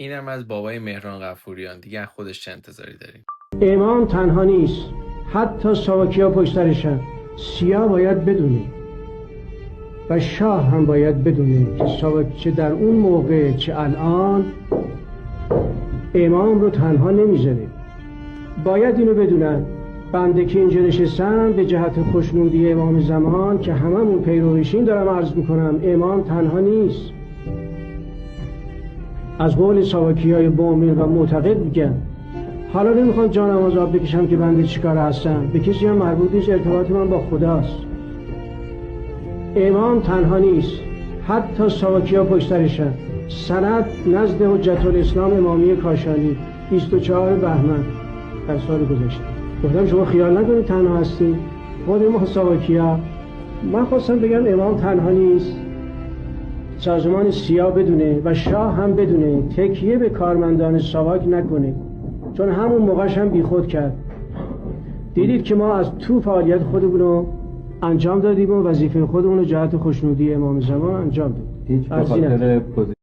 اینم از بابای مهران غفوریان. دیگه از خودش چه انتظاری داریم؟ امام تنها نیست، حتی ساواکیا پشت سرشن. سیا باید بدونه و شاه هم باید بدونه که چه در اون موقع چه الان امام رو تنها نمیذاره. باید اینو بدونن بنده که اینجا نشستم به جهت خوشنودی امام زمان که هممون پیرویشین دارم عرض میکنم امام تنها نیست. از قول ساواکیای مؤمن و معتقد میگن، حالا نمیخوام جانم از آب بکشم که بنده چیکار هستم، به کسی هم مربوط نیست، ارتباط من با خداست. امام تنها نیست، حتی ساواکیا پشت سرشن. سند نزد حجت الاسلام امامی کاشانی 24 بهمن در سال گذشته. گفتم شما خیال نکنید تنها هستید، خود ما ساواکیا. من خواستم بگم امام تنها نیست، سازمان سیا بدونه و شاه هم بدونه، تکیه به کارمندان ساواک نکنه، چون همون موقعش هم بیخود کرد. دیدید که ما از تو فعالیت خودمون رو انجام دادیم و وظیفه خودمون رو جهت خوشنودی امام زمان انجام دادیم.